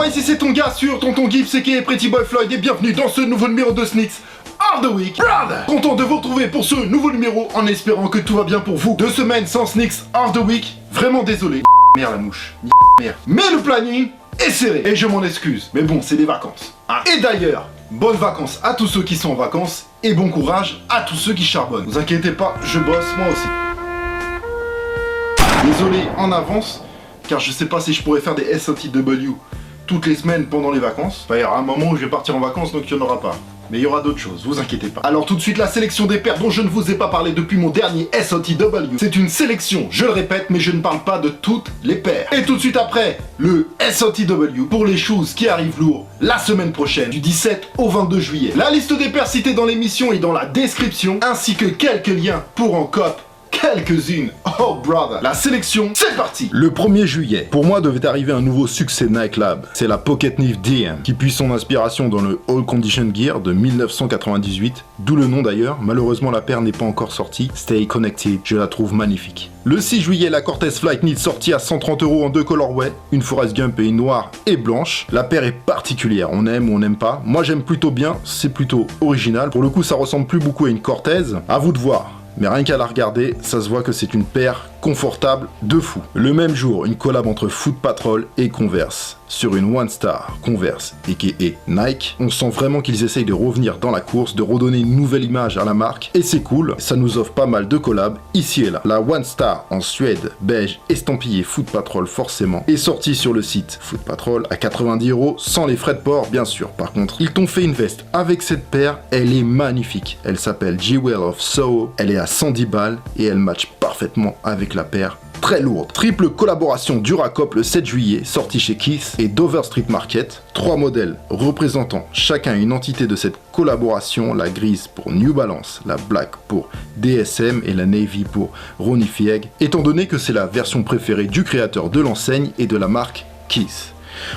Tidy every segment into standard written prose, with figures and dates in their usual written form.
Ouais, ici c'est ton gars sur Tonton Gibbs, c'est Pretty Boy Floyd et bienvenue dans ce nouveau numéro de Sneaks of the Week. Brother, content de vous retrouver pour ce nouveau numéro en espérant que tout va bien pour vous. 2 semaines sans Sneaks of the Week, vraiment désolé. Merde la mouche, merde. Mais le planning est serré et je m'en excuse. Mais bon, c'est des vacances. Ah. Et d'ailleurs, bonnes vacances à tous ceux qui sont en vacances et bon courage à tous ceux qui charbonnent. Vous inquiétez pas, je bosse moi aussi. Désolé en avance, car je sais pas si je pourrais faire des SOTW toutes les semaines pendant les vacances. Enfin, il y aura un moment où je vais partir en vacances, donc il n'y en aura pas. Mais il y aura d'autres choses, vous inquiétez pas. Alors tout de suite, la sélection des paires dont je ne vous ai pas parlé depuis mon dernier SOTW. C'est une sélection, je le répète, mais je ne parle pas de toutes les paires. Et tout de suite après, le SOTW pour les shoes qui arrivent lourds la semaine prochaine, du 17 au 22 juillet. La liste des paires citées dans l'émission est dans la description, ainsi que quelques liens pour en cop. Quelques-unes. Oh brother. La sélection, c'est parti. Le 1er juillet, pour moi devait arriver un nouveau succès Nike Lab. C'est la Pocket Knif DM, qui puise son inspiration dans le All Condition Gear de 1998, d'où le nom d'ailleurs. Malheureusement la paire n'est pas encore sortie. Stay connected, je la trouve magnifique. Le 6 juillet, la Cortez Flight Knit sortie à 130 € en 2 colorways, une Forrest Gump et une noire et blanche. La paire est particulière, on aime ou on n'aime pas. Moi j'aime plutôt bien, c'est plutôt original. Pour le coup ça ressemble plus beaucoup à une Cortez, à vous de voir. Mais rien qu'à la regarder, ça se voit que c'est une paire confortable de fou. Le même jour, une collab entre Foot Patrol et Converse. Sur une One Star Converse, a.k.a. Nike, on sent vraiment qu'ils essayent de revenir dans la course, de redonner une nouvelle image à la marque. Et c'est cool, ça nous offre pas mal de collabs ici et là. La One Star en suède, beige, estampillée Foot Patrol forcément, est sortie sur le site Foot Patrol à 90 € sans les frais de port bien sûr. Par contre, ils t'ont fait une veste avec cette paire, elle est magnifique. Elle s'appelle Jewel of Soho, elle est à 110 balles et elle match parfaitement avec la paire très lourde. Triple collaboration Duracop le 7 juillet, sortie chez Keith et Dover Street Market. 3 modèles représentant chacun une entité de cette collaboration, la grise pour New Balance, la black pour DSM et la navy pour Ronnie Fieg, étant donné que c'est la version préférée du créateur de l'enseigne et de la marque Keith.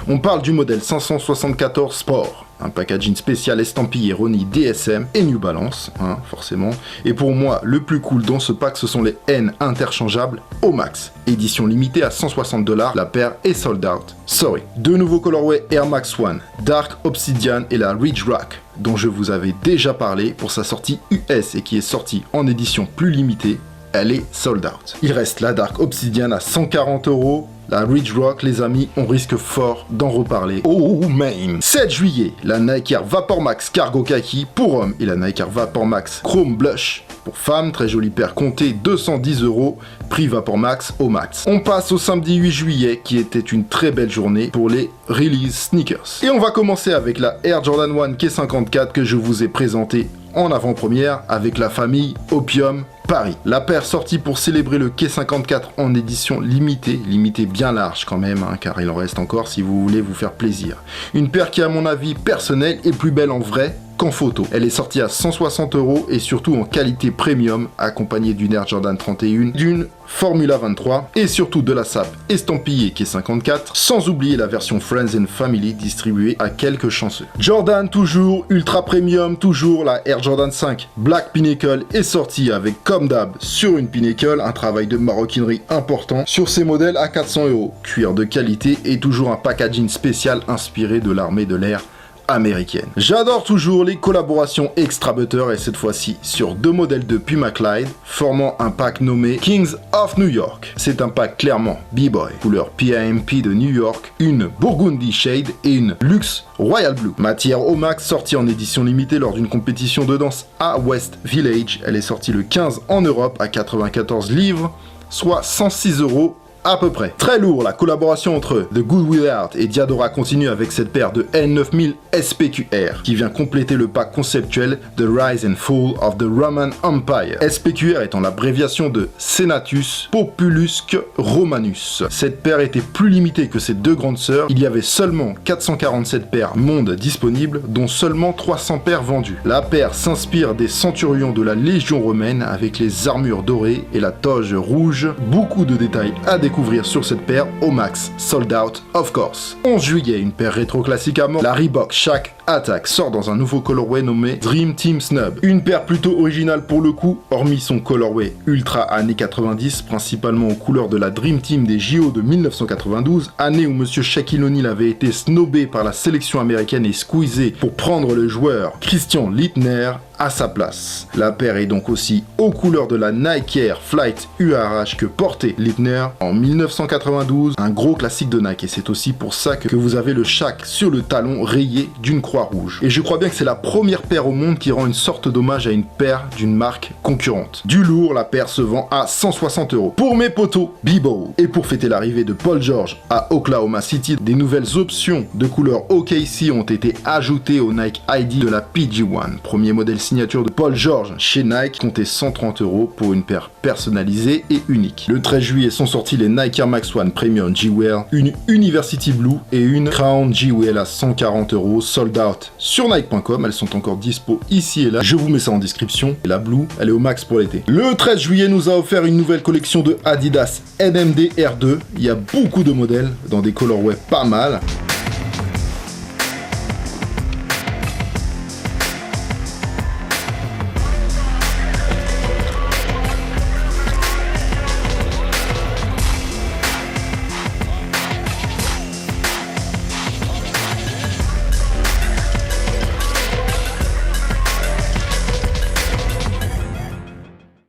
On parle du modèle 574 Sport, un packaging spécial estampillé Ronnie DSM et New Balance, forcément. Et pour moi, le plus cool dans ce pack, ce sont les N interchangeables au max. Édition limitée à 160 $, la paire est sold out. Sorry. 2 nouveaux colorways Air Max One, Dark Obsidian et la Ridge Rock, dont je vous avais déjà parlé pour sa sortie US et qui est sortie en édition plus limitée. Elle est sold out. Il reste la Dark Obsidian à 140 €. La Ridge Rock, les amis, on risque fort d'en reparler. Oh man. 7 juillet, la Nike Air Vapor Max Cargo Kaki pour hommes et la Nike Air Vapor Max Chrome Blush pour femmes. Très jolie paire comptée, 210 €, prix Vapor Max au max. On passe au samedi 8 juillet qui était une très belle journée pour les release sneakers. Et on va commencer avec la Air Jordan 1 K54 que je vous ai présentée en avant-première avec la famille Opium Paris. La paire sortie pour célébrer le K54 en édition limitée bien large quand même, car il en reste encore si vous voulez vous faire plaisir. Une paire qui à mon avis personnel est plus belle en vrai qu'en photo. Elle est sortie à 160 € et surtout en qualité premium, accompagnée d'une Air Jordan 31, d'une Formula 23 et surtout de la sape estampillée K54, sans oublier la version Friends and Family distribuée à quelques chanceux. Jordan toujours, ultra premium toujours, la Air Jordan 5 Black Pinnacle est sortie avec comme d'hab sur une Pinnacle, un travail de maroquinerie important sur ces modèles à 400 €. Cuir de qualité et toujours un packaging spécial inspiré de l'armée de l'air américaine. J'adore toujours les collaborations extra butter et cette fois-ci sur 2 modèles de Puma Clyde formant un pack nommé Kings of New York. C'est un pack clairement B-Boy, couleur PIMP de New York, une Burgundy Shade et une Luxe Royal Blue. Matière au max, sortie en édition limitée lors d'une compétition de danse à West Village. Elle est sortie le 15 en Europe à 94 livres, soit 106 € à peu près. Très lourd, la collaboration entre The Good Will Art et Diadora continue avec cette paire de N9000 SPQR qui vient compléter le pack conceptuel The Rise and Fall of the Roman Empire. SPQR étant l'abréviation de Senatus Populusque Romanus. Cette paire était plus limitée que ses 2 grandes sœurs. Il y avait seulement 447 paires mondes disponibles, dont seulement 300 paires vendues. La paire s'inspire des centurions de la Légion romaine avec les armures dorées et la toge rouge. Beaucoup de détails à découvrir sur cette paire au max, sold out of course. 11 juillet, une paire rétro classique à mort, la Reebok Shaq Attack sort dans un nouveau colorway nommé Dream Team Snub. Une paire plutôt originale pour le coup, hormis son colorway ultra années 90, principalement aux couleurs de la Dream Team des JO de 1992, année où Monsieur Shaquille O'Neal avait été snobé par la sélection américaine et squeezé pour prendre le joueur Christian Littner à sa place. La paire est donc aussi aux couleurs de la Nike Air Flight URH que portait Littner en 1992, un gros classique de Nike, et c'est aussi pour ça que vous avez le Shaq sur le talon rayé d'une croix rouge. Et je crois bien que c'est la première paire au monde qui rend une sorte d'hommage à une paire d'une marque concurrente. Du lourd, la paire se vend à 160 €. Pour mes potos, Bebo. Et pour fêter l'arrivée de Paul George à Oklahoma City, des nouvelles options de couleur OKC ont été ajoutées au Nike ID de la PG1, premier modèle signature de Paul George chez Nike, comptait 130 € pour une paire personnalisée et unique. Le 13 juillet sont sortis les Nike Air Max 1 Premium G-Wear, une University Blue et une Crown G-Wear à 140 €, sold out sur Nike.com. Elles sont encore dispo ici et là. Je vous mets ça en description. Et la Blue, elle est au max pour l'été. Le 13 juillet nous a offert une nouvelle collection de Adidas NMD R2. Il y a beaucoup de modèles dans des colorways pas mal.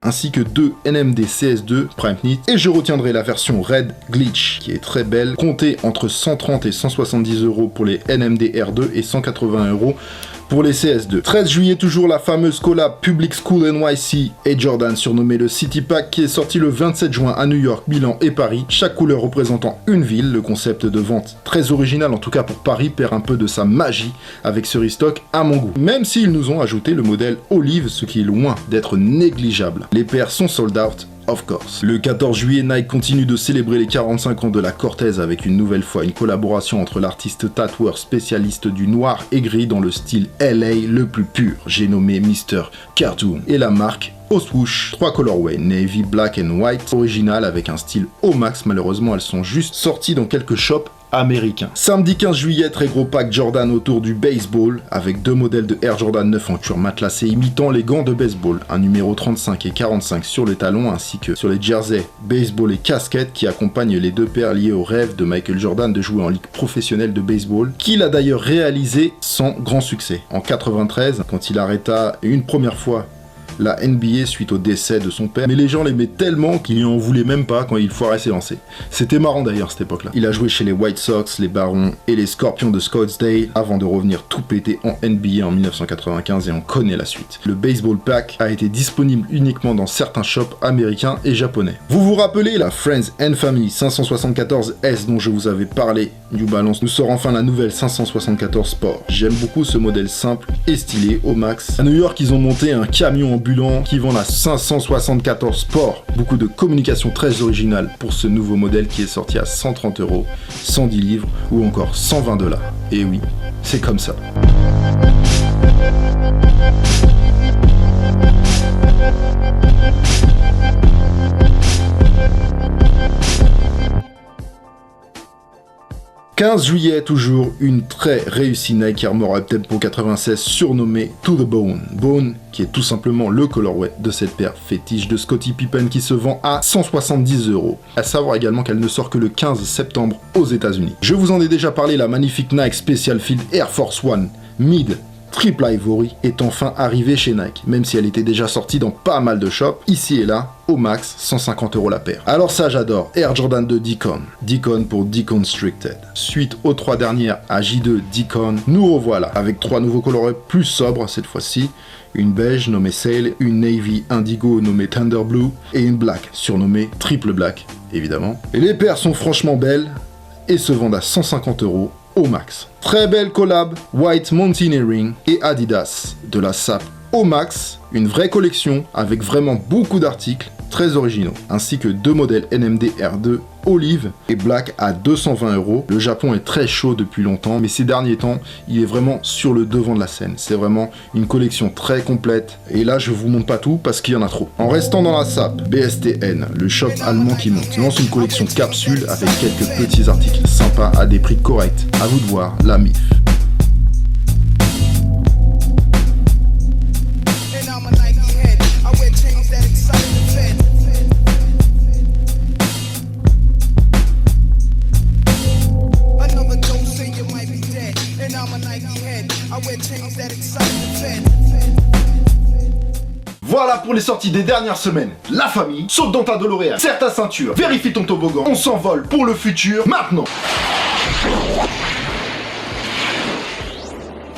Ainsi que deux NMD CS2 Prime Knit, et je retiendrai la version Red Glitch qui est très belle, comptée entre 130 et 170 € pour les NMD R2 et 180 € pour les CS2. 13 juillet toujours, la fameuse collab Public School NYC et Jordan surnommé le City Pack qui est sorti le 27 juin à New York, Milan et Paris, chaque couleur représentant une ville. Le concept de vente très original, en tout cas pour Paris, perd un peu de sa magie avec ce restock à mon goût. Même s'ils nous ont ajouté le modèle Olive, ce qui est loin d'être négligeable. Les paires sont sold out. Of course. Le 14 juillet, Nike continue de célébrer les 45 ans de la Cortez avec une nouvelle fois une collaboration entre l'artiste tatoueur spécialiste du noir et gris dans le style LA le plus pur, j'ai nommé Mr. Cartoon, et la marque au swoosh. 3 colorways, navy, black and white, original avec un style au max. Malheureusement, elles sont juste sorties dans quelques shops américain. Samedi 15 juillet, très gros pack Jordan autour du baseball, avec deux modèles de Air Jordan 9 en cuir matelassé imitant les gants de baseball, un numéro 35 et 45 sur les talons, ainsi que sur les jerseys, baseball et casquettes qui accompagnent les deux paires liées au rêve de Michael Jordan de jouer en ligue professionnelle de baseball, qu'il a d'ailleurs réalisé sans grand succès. En 93, quand il arrêta une première fois la NBA suite au décès de son père, mais les gens l'aimaient tellement qu'il en voulait même pas quand il foirait ses lancers. C'était marrant d'ailleurs cette époque-là. Il a joué chez les White Sox, les Barons et les Scorpions de Scottsdale avant de revenir tout péter en NBA en 1995 et on connaît la suite. Le baseball pack a été disponible uniquement dans certains shops américains et japonais. Vous vous rappelez la Friends and Family 574S dont je vous avais parlé? New Balance nous sort enfin la nouvelle 574 Sport. J'aime beaucoup ce modèle simple et stylé au max. À New York, ils ont monté un camion ambulant qui vend la 574 Sport. Beaucoup de communication très originale pour ce nouveau modèle qui est sorti à 130 €, 110 livres ou encore 120 $. Et oui, c'est comme ça. 15 juillet, toujours une très réussie Nike Armour Uptempo 96 surnommée To The Bone. Bone qui est tout simplement le colorway de cette paire fétiche de Scottie Pippen qui se vend à 170 €. À savoir également qu'elle ne sort que le 15 septembre aux États-Unis. Je vous en ai déjà parlé, la magnifique Nike Special Field Air Force One Mid Triple Ivory est enfin arrivée chez Nike, même si elle était déjà sortie dans pas mal de shops, ici et là, au max 150 € la paire. Alors ça j'adore, Air Jordan 2 Deacon, Deacon pour Deconstructed. Suite aux 3 dernières à J2 Deacon, nous revoilà avec 3 nouveaux colorés plus sobres cette fois-ci, une beige nommée Sail, une navy indigo nommée Thunder Blue et une black surnommée Triple Black, évidemment. Et les paires sont franchement belles et se vendent à 150 € au max. Très belle collab, White Mountaineering et Adidas, de la SAP au max, une vraie collection avec vraiment beaucoup d'articles très originaux, ainsi que 2 modèles NMD R2 Olive et Black à 220 €. Le Japon est très chaud depuis longtemps, mais ces derniers temps, il est vraiment sur le devant de la scène. C'est vraiment une collection très complète, et là je vous montre pas tout parce qu'il y en a trop. En restant dans la SAP, BSTN, le shop allemand qui monte, lance une collection capsule avec quelques petits articles sympas à des prix corrects. À vous de voir la MIF. Voilà pour les sorties des dernières semaines. La famille, saute dans ta DeLorean, serre ta ceinture, vérifie ton toboggan, on s'envole pour le futur, maintenant.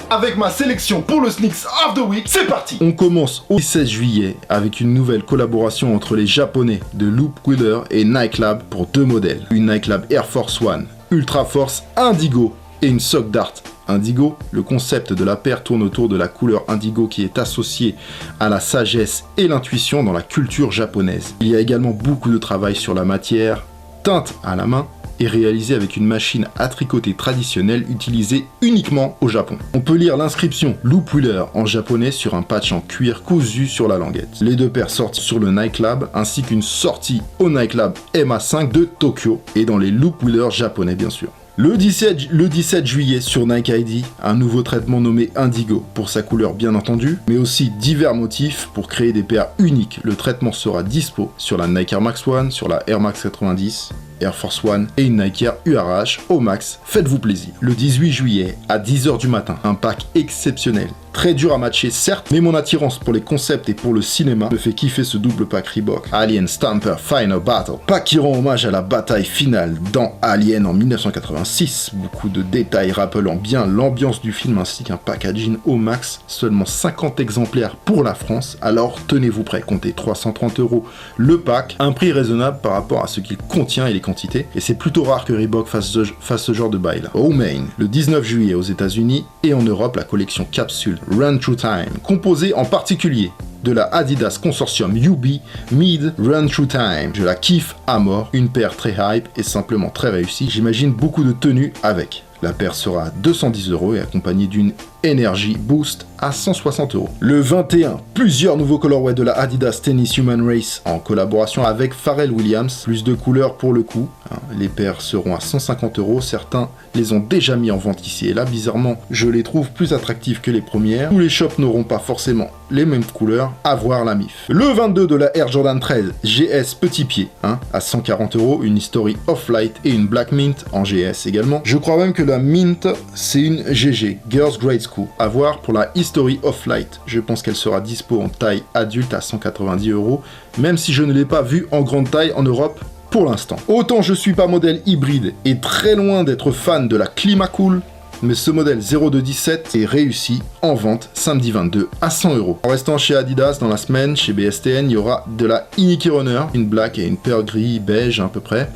Avec ma sélection pour le Sneaks of the Week, c'est parti. On commence au 16 juillet avec une nouvelle collaboration entre les japonais de Loop Wheeler et Nike Lab pour 2 modèles. Une Nike Lab Air Force One Ultra Force Indigo et une Sock Dart Indigo. Le concept de la paire tourne autour de la couleur indigo qui est associée à la sagesse et l'intuition dans la culture japonaise. Il y a également beaucoup de travail sur la matière, teinte à la main, et réalisé avec une machine à tricoter traditionnelle utilisée uniquement au Japon. On peut lire l'inscription Loop Wheeler en japonais sur un patch en cuir cousu sur la languette. Les 2 paires sortent sur le Nike Lab ainsi qu'une sortie au Nike Lab MA5 de Tokyo et dans les Loop Wheeler japonais bien sûr. Le 17 juillet sur Nike ID, un nouveau traitement nommé Indigo pour sa couleur bien entendu, mais aussi divers motifs pour créer des paires uniques. Le traitement sera dispo sur la Nike Air Max One, sur la Air Max 90, Air Force One et une Nike Air URH au max, faites-vous plaisir. Le 18 juillet à 10h du matin, un pack exceptionnel. Très dur à matcher certes, mais mon attirance pour les concepts et pour le cinéma me fait kiffer ce double pack Reebok. Alien Stamper Final Battle. Pack qui rend hommage à la bataille finale dans Alien en 1986. Beaucoup de détails rappelant bien l'ambiance du film ainsi qu'un packaging au max. Seulement 50 exemplaires pour la France, alors tenez-vous prêts, comptez 330 € le pack. Un prix raisonnable par rapport à ce qu'il contient et les quantités. Et c'est plutôt rare que Reebok fasse ce genre de bail là. Au Main, le 19 juillet aux États-Unis et en Europe, la collection Capsule Run Through Time, composée en particulier de la Adidas Consortium UB Mid Run Through Time. Je la kiffe à mort, une paire très hype et simplement très réussie. J'imagine beaucoup de tenues avec. La paire sera à 210 € et accompagnée d'une Energy Boost à 160 €. Le 21, plusieurs nouveaux colorways de la Adidas Tennis Human Race en collaboration avec Pharrell Williams. Plus de couleurs pour le coup. Les paires seront à 150 €. Certains les ont déjà mis en vente ici et là. Bizarrement, je les trouve plus attractifs que les premières. Tous les shops n'auront pas forcément les mêmes couleurs. À voir la MIF. Le 22 de la Air Jordan 13 GS Petit Pied à 140 €. Une History Off-Light et une Black Mint en GS également. Je crois même que la Mint, c'est une GG, Girls Grade School. À voir pour la History Off-Light. Je pense qu'elle sera dispo en taille adulte à 190 €, même si je ne l'ai pas vue en grande taille en Europe pour l'instant. Autant je suis pas modèle hybride et très loin d'être fan de la Climacool, mais ce modèle 0217 est réussi en vente samedi 22 à 100 €. En restant chez Adidas dans la semaine, chez BSTN, il y aura de la Iniki Runner, une black et une paire gris beige à peu près,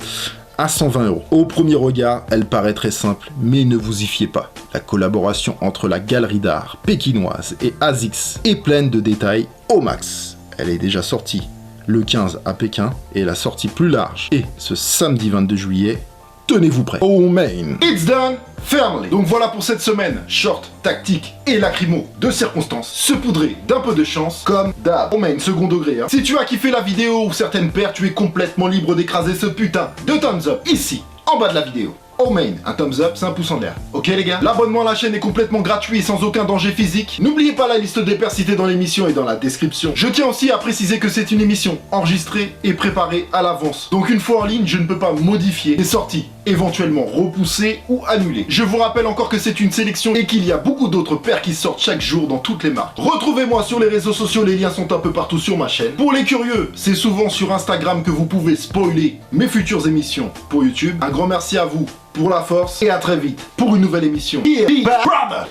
à 120 €. Au premier regard, elle paraît très simple, mais ne vous y fiez pas. La collaboration entre la galerie d'art pékinoise et ASICS est pleine de détails au max. Elle est déjà sortie le 15 à Pékin et la sortie plus large est ce samedi 22 juillet. Tenez-vous prêts. Au Main. It's done, family. Donc voilà pour cette semaine. Short, tactique et lacrymo de circonstances, saupoudré d'un peu de chance, comme d'hab. Au Main, second degré. Si tu as kiffé la vidéo ou certaines paires, tu es complètement libre d'écraser ce putain de thumbs up ici, en bas de la vidéo. Au Main, un thumbs up, c'est un pouce en l'air. Ok les gars? L'abonnement à la chaîne est complètement gratuit et sans aucun danger physique. N'oubliez pas la liste des paires citées dans l'émission et dans la description. Je tiens aussi à préciser que c'est une émission enregistrée et préparée à l'avance. Donc une fois en ligne, je ne peux pas modifier les sorties, éventuellement repousser ou annuler. Je vous rappelle encore que c'est une sélection et qu'il y a beaucoup d'autres paires qui sortent chaque jour dans toutes les marques. Retrouvez-moi sur les réseaux sociaux, les liens sont un peu partout sur ma chaîne. Pour les curieux, c'est souvent sur Instagram que vous pouvez spoiler mes futures émissions pour YouTube. Un grand merci à vous pour la force et à très vite pour une nouvelle émission. Brother.